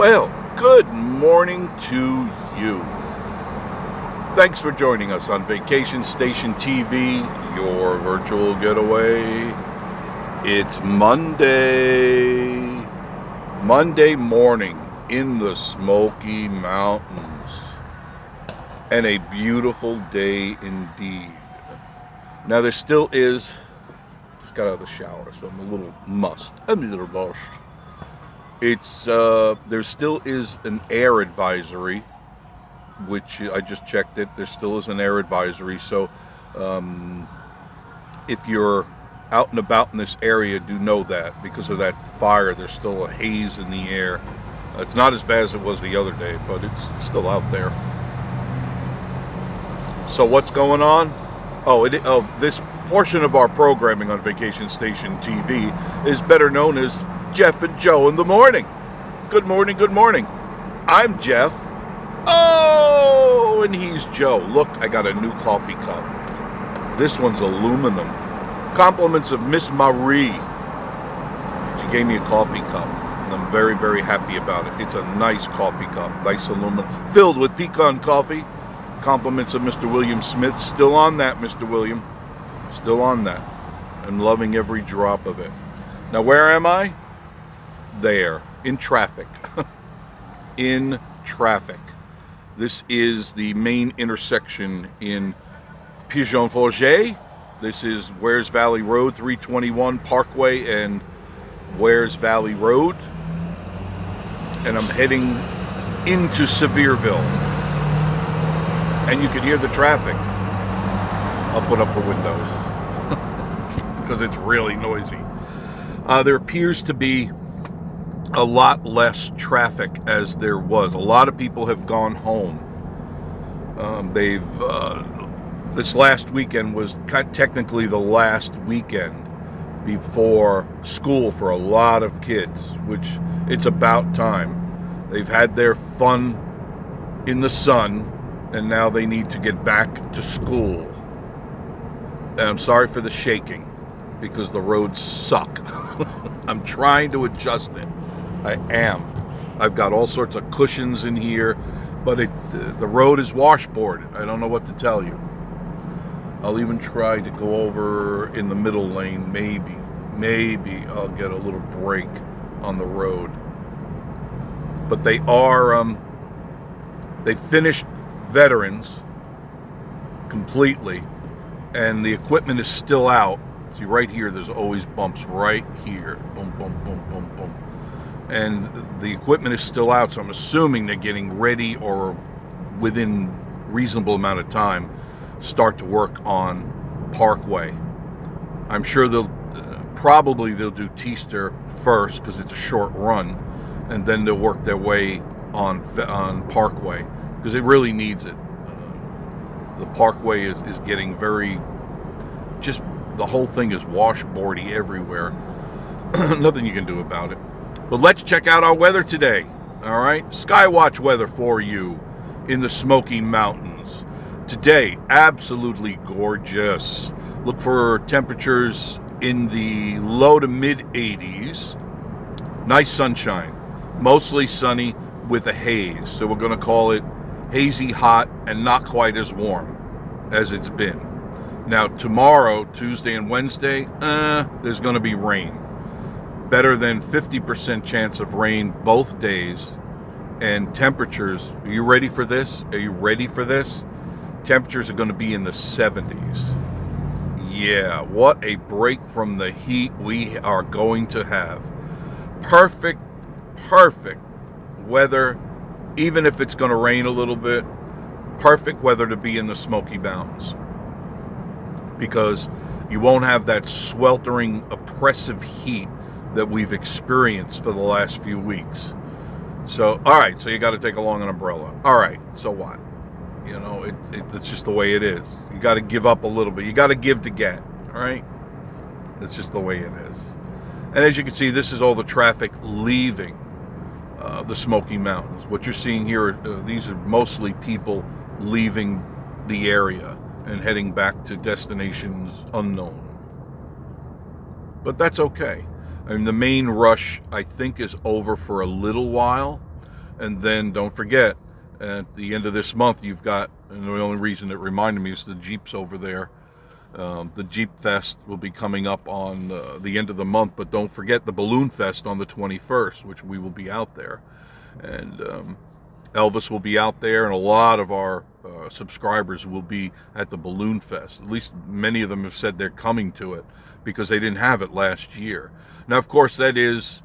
Well, good morning to you. Thanks for joining us on Vacation Station TV, your virtual getaway. It's Monday morning in the Smoky Mountains, and a beautiful day indeed. Now there still is, just got out of the shower, so I'm a little mussed. It's there still is an air advisory, which I just checked it. There still is an air advisory. So if you're out and about in this area, do know that because of that fire, there's still a haze in the air. It's not as bad as it was the other day, but it's still out there. So what's going on? This portion of our programming on Vacation Station TV is better known as Jeff and Joe in the morning. Good morning, good morning. I'm Jeff. Oh, and he's Joe. Look, I got a new coffee cup. This one's aluminum. Compliments of Miss Marie. She gave me a coffee cup, and I'm very, very happy about it. It's a nice coffee cup, nice aluminum, filled with pecan coffee. Compliments of Mr. William Smith. Still on that, Mr. William. Still on that. I'm loving every drop of it. Now, where am I? There, in traffic. In traffic. This is the main intersection in Pigeon Forge. This is Wares Valley Road, 321 Parkway and Wares Valley Road. And I'm heading into Sevierville. And you can hear the traffic. I'll put up the windows because it's really noisy. There appears to be a lot less traffic as there was. A lot of people have gone home. This last weekend was technically the last weekend before school for a lot of kids, which it's about time. They've had their fun in the sun, and now they need to get back to school. And I'm sorry for the shaking, because the roads suck. I'm trying to adjust it. I am. I've got all sorts of cushions in here, but the road is washboarded. I don't know what to tell you. I'll even try to go over in the middle lane. Maybe I'll get a little break on the road. But they finished Veterans completely, and the equipment is still out. See, right here, there's always bumps right here. Boom, boom, boom, boom, boom. And the equipment is still out, so I'm assuming they're getting ready or within reasonable amount of time start to work on Parkway. I'm sure they'll do Teaster first because it's a short run, and then they'll work their way on Parkway because it really needs it. The Parkway is getting very, just the whole thing is washboardy everywhere. Nothing you can do about it. But let's check out our weather today. All right, Skywatch weather for you in the Smoky Mountains. Today, absolutely gorgeous. Look for temperatures in the low to mid 80s. Nice sunshine, mostly sunny with a haze. So we're going to call it hazy hot and not quite as warm as it's been. Now tomorrow, Tuesday and Wednesday, there's going to be rain. Better than 50% chance of rain both days. And temperatures, are you ready for this? Are you ready for this? Temperatures are going to be in the 70s. Yeah, what a break from the heat we are going to have. Perfect weather, even if it's going to rain a little bit. Perfect weather to be in the Smoky Mountains, because you won't have that sweltering, oppressive heat that we've experienced for the last few weeks. So, all right, so you got to take along an umbrella. All right, so what? You know, it's just the way it is. You got to give up a little bit. You got to give to get, all right? It's just the way it is. And as you can see, this is all the traffic leaving the Smoky Mountains. What you're seeing here, these are mostly people leaving the area and heading back to destinations unknown. But that's okay. I mean, the main rush, I think, is over for a little while. And then don't forget, at the end of this month, you've got, and the only reason it reminded me is the Jeeps over there. The Jeep Fest will be coming up on the end of the month, but don't forget the Balloon Fest on the 21st, which we will be out there. And Elvis will be out there, and a lot of our subscribers will be at the Balloon Fest. At least many of them have said they're coming to it because they didn't have it last year. Now, of course, that is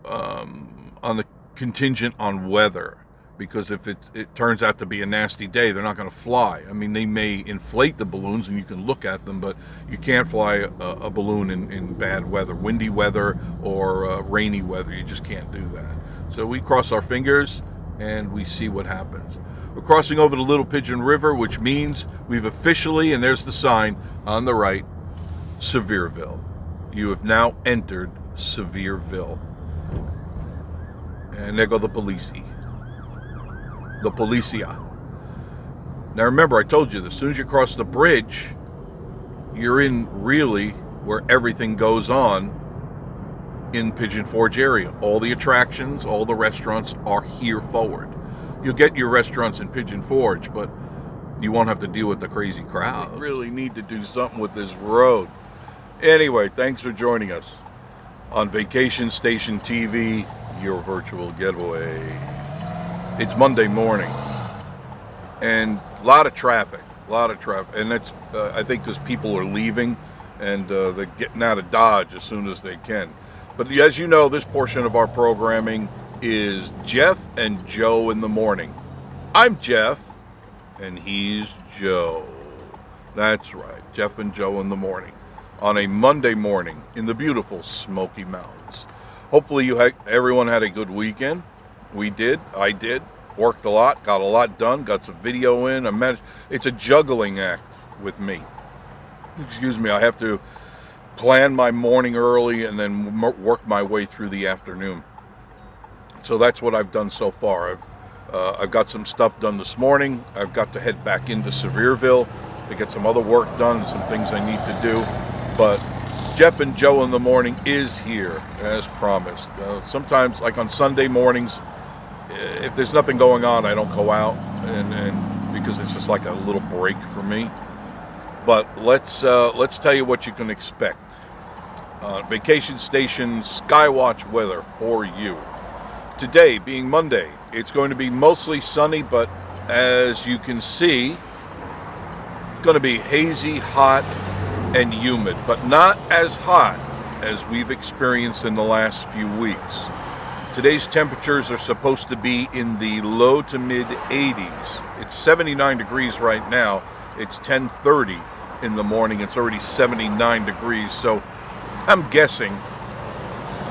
on the contingent on weather, because if it turns out to be a nasty day, they're not going to fly. I mean, they may inflate the balloons and you can look at them, but you can't fly a balloon in bad weather, windy weather or rainy weather. You just can't do that. So we cross our fingers and we see what happens. We're crossing over the Little Pigeon River, which means we've officially, and there's the sign on the right, Sevierville. You have now entered Sevierville. And there go the policia. The policia. Now remember, I told you, as soon as you cross the bridge, you're in really where everything goes on in Pigeon Forge area. All the attractions, all the restaurants are here forward. You'll get your restaurants in Pigeon Forge, but you won't have to deal with the crazy crowd. We really need to do something with this road. Anyway, thanks for joining us on Vacation Station TV, your virtual getaway. It's Monday morning, and a lot of traffic, and that's I think because people are leaving and they're getting out of Dodge as soon as they can. But as you know, this portion of our programming is Jeff and Joe in the morning. I'm Jeff, and he's Joe. That's right, Jeff and Joe in the morning on a Monday morning in the beautiful Smoky Mountains. Hopefully everyone had a good weekend. We did. I did. Worked a lot. Got a lot done. Got some video in. It's a juggling act with me. Excuse me. I have to plan my morning early and then work my way through the afternoon. So that's what I've done so far. I've got some stuff done this morning. I've got to head back into Sevierville to get some other work done and some things I need to do. But Jeff and Joe in the morning is here, as promised. Sometimes, like on Sunday mornings, if there's nothing going on, I don't go out, and because it's just like a little break for me. But let's tell you what you can expect. Vacation Station Skywatch weather for you. Today, being Monday, it's going to be mostly sunny, but as you can see, it's going to be hazy, hot, and humid, but not as hot as we've experienced in the last few weeks. Today's temperatures are supposed to be in the low to mid 80s. It's 79 degrees right now. It's 10:30 in the morning. It's already 79 degrees. So I'm guessing,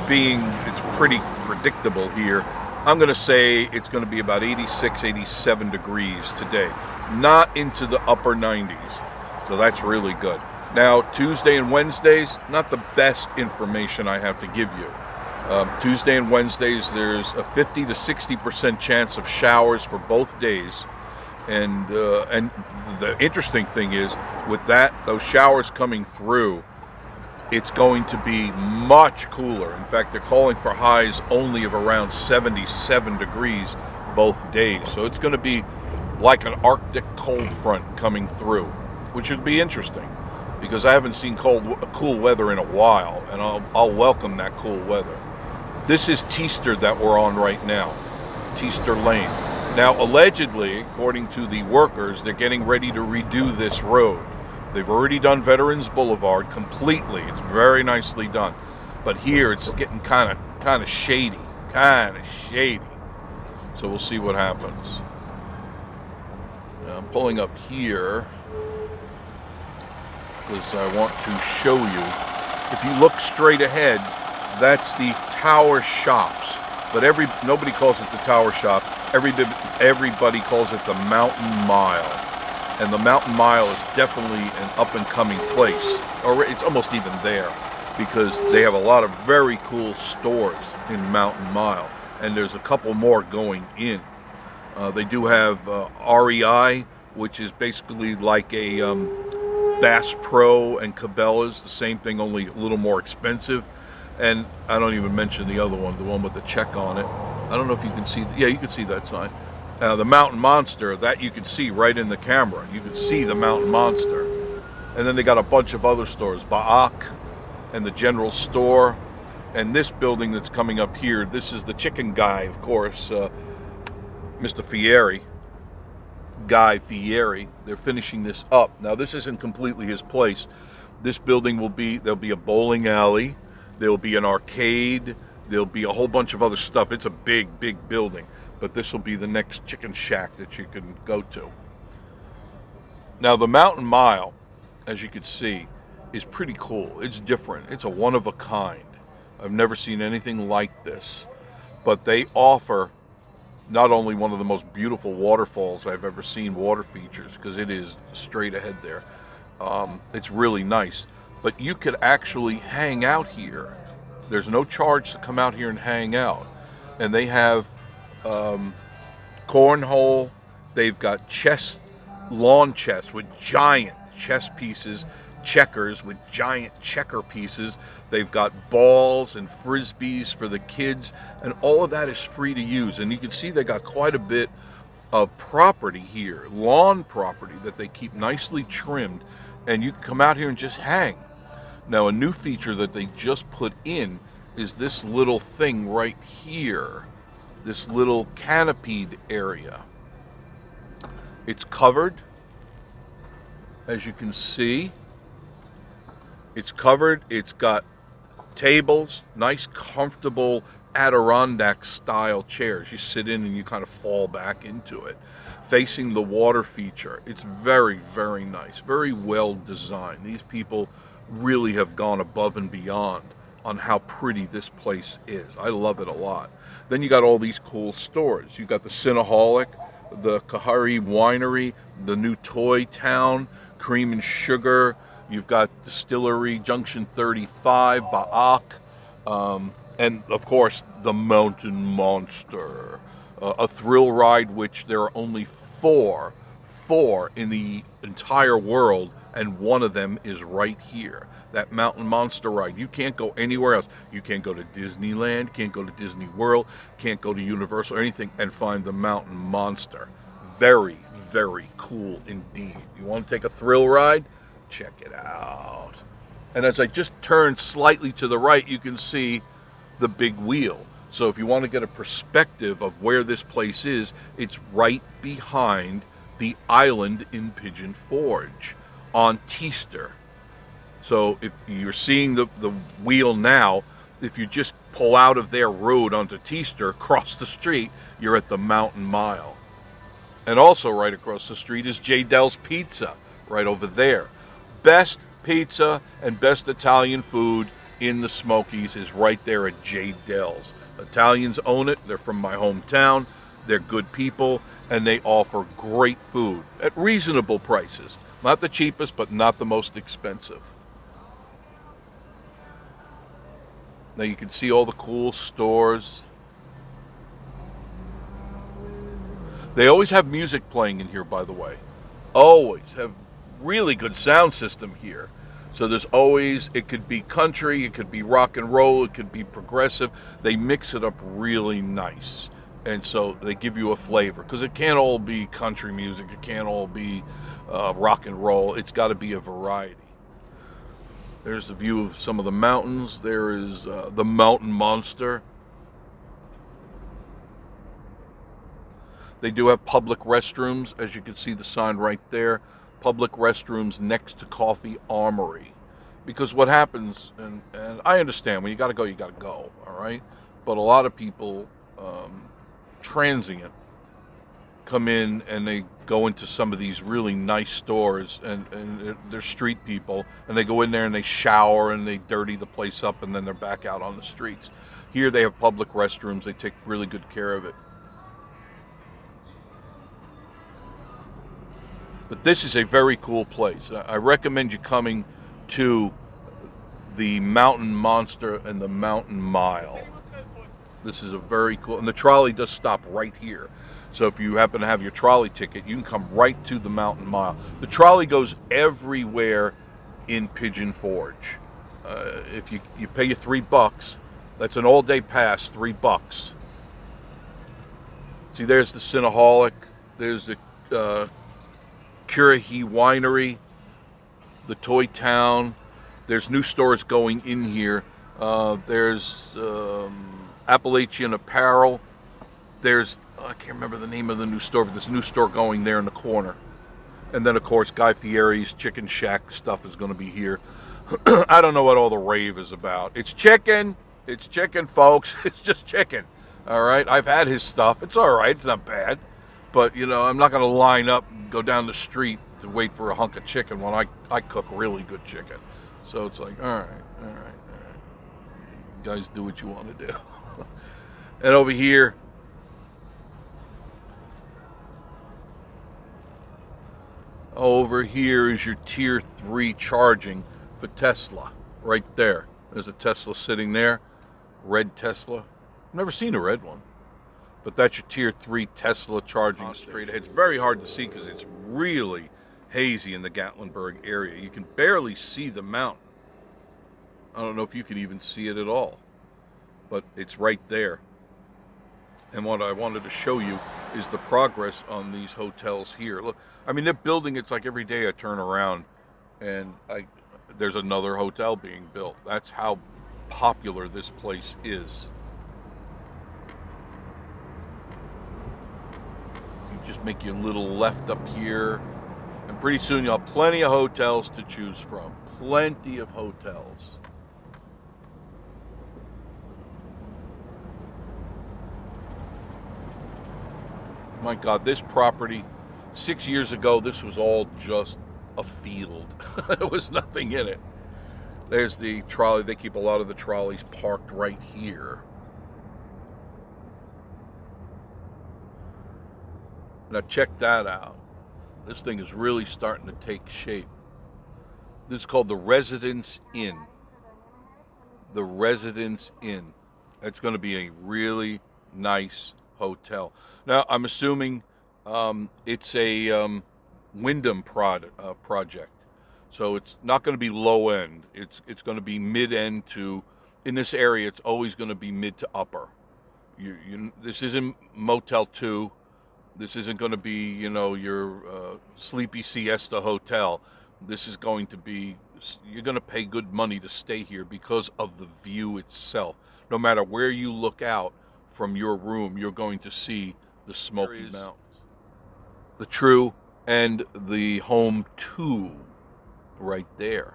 being it's pretty predictable here, I'm going to say it's going to be about 86, 87 degrees today. Not into the upper 90s. So that's really good. Now, Tuesday and Wednesdays, not the best information I have to give you. Tuesday and Wednesdays, there's a 50 to 60% chance of showers for both days. And the interesting thing is, with those showers coming through, it's going to be much cooler. In fact, they're calling for highs only of around 77 degrees both days. So it's going to be like an Arctic cold front coming through, which would be interesting, because I haven't seen cool weather in a while, and I'll welcome that cool weather. This is Teaster that we're on right now, Teaster Lane. Now, allegedly, according to the workers, they're getting ready to redo this road. They've already done Veterans Boulevard completely. It's very nicely done. But here, it's getting kind of shady, So we'll see what happens. Now, I'm pulling up here because I want to show you. If you look straight ahead, that's the Tower Shops, but nobody calls it the Tower Shop. Everybody calls it the Mountain Mile, and the Mountain Mile is definitely an up-and-coming place, or it's almost even there, because they have a lot of very cool stores in Mountain Mile, and there's a couple more going in. They do have REI, which is basically like a Bass Pro and Cabela's, the same thing, only a little more expensive. And I don't even mention the other one, the one with the check on it. I don't know if you can see. Yeah, you can see that sign. The Mountain Monster, that you can see right in the camera. You can see the Mountain Monster. And then they got a bunch of other stores, Baak and the General Store. And this building that's coming up here, this is the chicken guy, of course, Mr. Fieri. Guy Fieri. They're finishing this up. Now, this isn't completely his place. This building there'll be a bowling alley, there'll be an arcade, there'll be a whole bunch of other stuff. It's a big, big building, but this will be the next chicken shack that you can go to. Now, the Mountain Mile, as you can see, is pretty cool. It's different. It's a one of a kind. I've never seen anything like this, but they offer not only one of the most beautiful waterfalls I've ever seen, water features, because it is straight ahead there. It's really nice, but you could actually hang out here. There's no charge to come out here and hang out. And they have cornhole. They've got lawn chess with giant chess pieces, checkers with giant checker pieces. They've got balls and frisbees for the kids, and all of that is free to use. And you can see they got quite a bit of property here, lawn property that they keep nicely trimmed, and you can come out here and just hang. Now, a new feature that they just put in is this little thing right here, this little canopied area. It's covered, as you can see. It's covered. It's got tables, nice, comfortable Adirondack style chairs. You sit in and you kind of fall back into it, facing the water feature. It's very, very nice, very well designed. These people really have gone above and beyond on how pretty this place is. I love it a lot. Then you got all these cool stores. You got the Cinnaholic, the Kahari Winery, the new Toy Town, Cream and Sugar. You've got Distillery, Junction 35, Baak, and of course the Mountain Monster, a thrill ride which there are only four in the entire world, and one of them is right here. That Mountain Monster ride. You can't go anywhere else. You can't go to Disneyland, can't go to Disney World, can't go to Universal or anything and find the Mountain Monster. Very, very cool indeed. You want to take a thrill ride? Check it out. And as I just turn slightly to the right, you can see the big wheel. So if you want to get a perspective of where this place is, it's right behind the island in Pigeon Forge on Teaster. So if you're seeing the wheel now, if you just pull out of their road onto Teaster, across the street, you're at the Mountain Mile. And also right across the street is J. Dell's Pizza, right over there. Best pizza and best Italian food in the Smokies is right there at J. Dell's. Italians own it. They're from my hometown. They're good people, and they offer great food at reasonable prices. Not the cheapest, but not the most expensive. Now you can see all the cool stores. They always have music playing in here, by the way. Always have really good sound system here. So there's always, it could be country, it could be rock and roll, it could be progressive. They mix it up really nice. And so they give you a flavor, because it can't all be country music, it can't all be rock and roll. It's got to be a variety. There's the view of some of the mountains. There is the Mountain Monster. They do have public restrooms, as you can see the sign right there. Public restrooms next to Coffee Armory. Because what happens, and I understand, when you got to go, all right? But a lot of people, transient, come in and they go into some of these really nice stores, and they're street people, and they go in there and they shower and they dirty the place up, and then they're back out on the streets. Here they have public restrooms. They take really good care of it. But this is a very cool place. I recommend you coming to the Mountain Monster and the Mountain Mile. This is a very cool, and the trolley does stop right here. So if you happen to have your trolley ticket, you can come right to the Mountain Mile. The trolley goes everywhere in Pigeon Forge. If you pay your $3, that's an all-day pass, $3. See, there's the Cinnaholic. There's the Currahee Winery, the Toy Town. There's new stores going in here. There's Appalachian Apparel. There's, I can't remember the name of the new store, but there's a new store going there in the corner. And then, of course, Guy Fieri's Chicken Shack stuff is going to be here. I don't know what all the rave is about. It's chicken. It's chicken, folks. It's just chicken. All right? I've had his stuff. It's all right. It's not bad. But, you know, I'm not going to line up and go down the street to wait for a hunk of chicken when I cook really good chicken. So it's like, all right. You guys do what you want to do. And over here, is your tier 3 charging for Tesla. Right there. There's a Tesla sitting there. Red Tesla. I've never seen a red one. But that's your tier 3 Tesla charging straight ahead. It's very hard to see because it's really hazy in the Gatlinburg area. You can barely see the mountain. I don't know if you can even see it at all. But it's right there. And what I wanted to show you is the progress on these hotels here. Look, I mean, they're building, it's like every day I turn around and there's another hotel being built. That's how popular this place is. You just make your little left up here, and pretty soon you'll have plenty of hotels to choose from. Plenty of hotels. My God, this property, 6 years ago, this was all just a field. There was nothing in it. There's the trolley. They keep a lot of the trolleys parked right here. Now check that out. This thing is really starting to take shape. This is called the Residence Inn. The Residence Inn. It's going to be a really nice hotel. Now, I'm assuming it's a Wyndham project. So it's not going to be low end. It's going to be mid end to, in this area, it's always going to be mid to upper. This isn't Motel 2. This isn't going to be, you know, your sleepy siesta hotel. This is going to be, you're going to pay good money to stay here because of the view itself. No matter where you look out from your room, you're going to see the Smoky Mountains. The True and the Home 2 right there.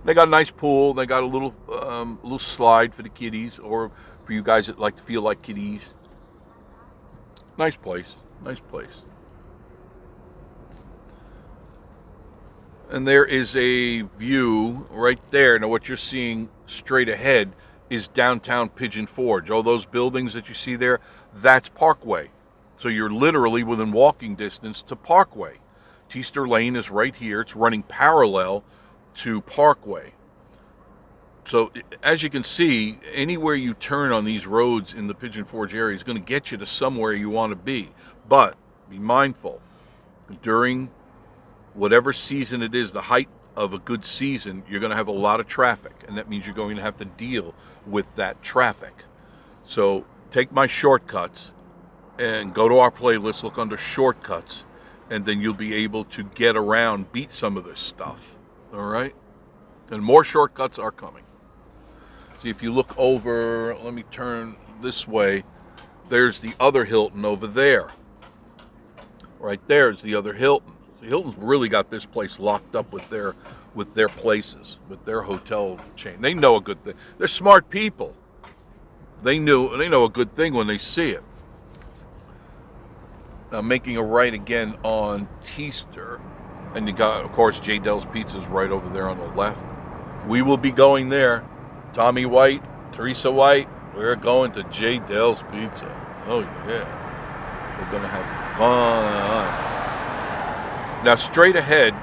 They got a nice pool. They got a little slide for the kiddies, or for you guys that like to feel like kiddies. Nice place. Nice place. And there is a view right there. Now what you're seeing straight ahead is downtown Pigeon Forge. All those buildings that you see there, that's Parkway. So you're literally within walking distance to Parkway. Teaster Lane is right here. It's running parallel to Parkway. So as you can see, anywhere you turn on these roads in the Pigeon Forge area is going to get you to somewhere you want to be. But be mindful, during whatever season it is, the height of a good season, you're going to have a lot of traffic, and that means you're going to have to deal with that traffic. So take my shortcuts and go to our playlist, look under shortcuts, and then you'll be able to get around, beat some of this stuff. All right? And more shortcuts are coming. See, if you look over, let me turn this way, there's the other Hilton over there. Right there is the other Hilton. So Hilton's really got this place locked up with their places, with their hotel chain. They know a good thing. They're smart people. They know a good thing when they see it. Now making a right again on Teaster, and you got, of course, J. Dell's Pizza's right over there on the left. We will be going there. Tommy White, Teresa White, we're going to J. Dell's Pizza. Oh yeah, we're gonna have fun. Now straight ahead,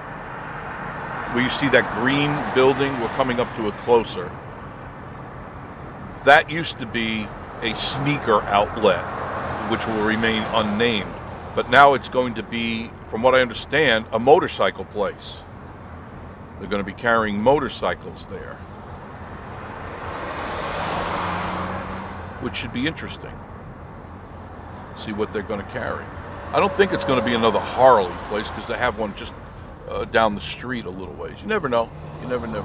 where you see that green building, we're coming up to it closer. That used to be a sneaker outlet, which will remain unnamed. But now it's going to be, from what I understand, a motorcycle place. They're going to be carrying motorcycles there, which should be interesting. See what they're going to carry. I don't think it's going to be another Harley place because they have one just down the street a little ways. You never know. You never know.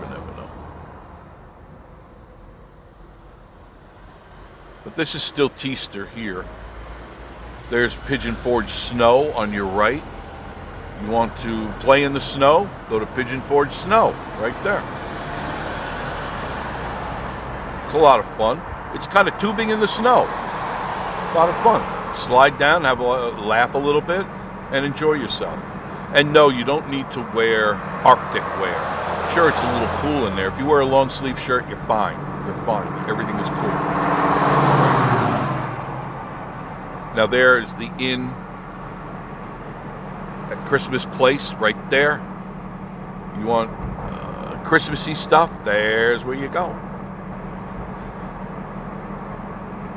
But this is still Teaster here. There's Pigeon Forge Snow on your right. You want to play in the snow? Go to Pigeon Forge Snow right there. It's a lot of fun. It's kind of tubing in the snow. A lot of fun. Slide down, have a laugh a little bit, and enjoy yourself. And no, you don't need to wear Arctic wear. Sure, it's a little cool in there. If you wear a long sleeve shirt, you're fine. You're fine. Everything is cool. Now there is the inn at Christmas Place right there. You want Christmassy stuff? There's where you go.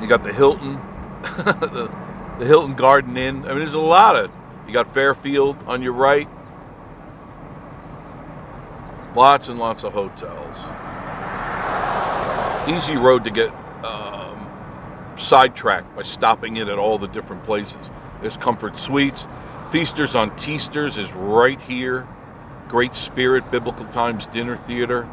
You got the Hilton, the Hilton Garden Inn. I mean, there's a lot of. You got Fairfield on your right. Lots and lots of hotels. Easy road to get sidetracked by stopping in at all the different places. There's Comfort Suites. Feasters on Teasters is right here. Great Spirit Biblical Times Dinner Theater.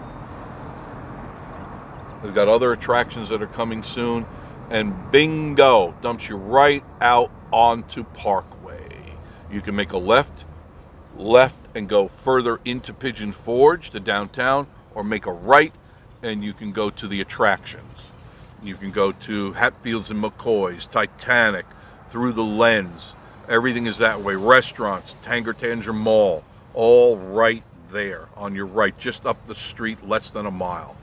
We've got other attractions that are coming soon. And bingo, dumps you right out onto Parkway. You can make a left, and go further into Pigeon Forge to downtown, or make a right, and you can go to the attractions. You can go to Hatfields and McCoy's, Titanic, Through the Lens. Everything is that way. Restaurants, Tanger Mall, all right there on your right, just up the street, less than a mile.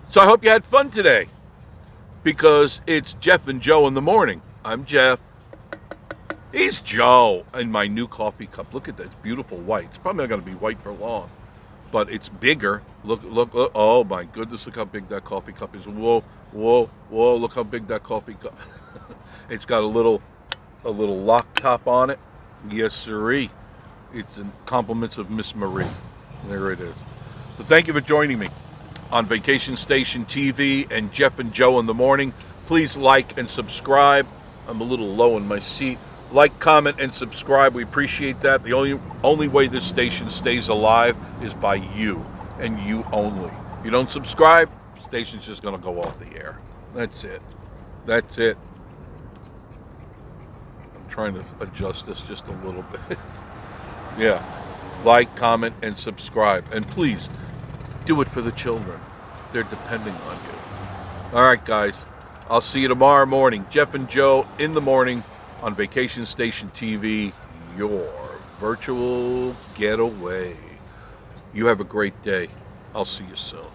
So I hope you had fun today, because it's Jeff and Joe in the morning. I'm Jeff. He's Joe in my new coffee cup. Look at that. It's beautiful white. It's probably not going to be white for long, but it's bigger. Look. Oh my goodness, look how big that coffee cup is. Whoa, look how big that coffee cup. It's got a little lock top on it. Yes, sirree. It's in compliments of Miss Marie. There it is. So thank you for joining me on Vacation Station TV and Jeff and Joe in the morning. Please like and subscribe. I'm a little low in my seat. Like, comment, and subscribe. We appreciate that. The only way this station stays alive is by you, and you only. If you don't subscribe, the station's just going to go off the air. That's it. That's it. I'm trying to adjust this just a little bit. Yeah. Like, comment, and subscribe. And please, do it for the children. They're depending on you. All right, guys. I'll see you tomorrow morning. Jeff and Joe in the morning on Vacation Station TV, your virtual getaway. You have a great day. I'll see you soon.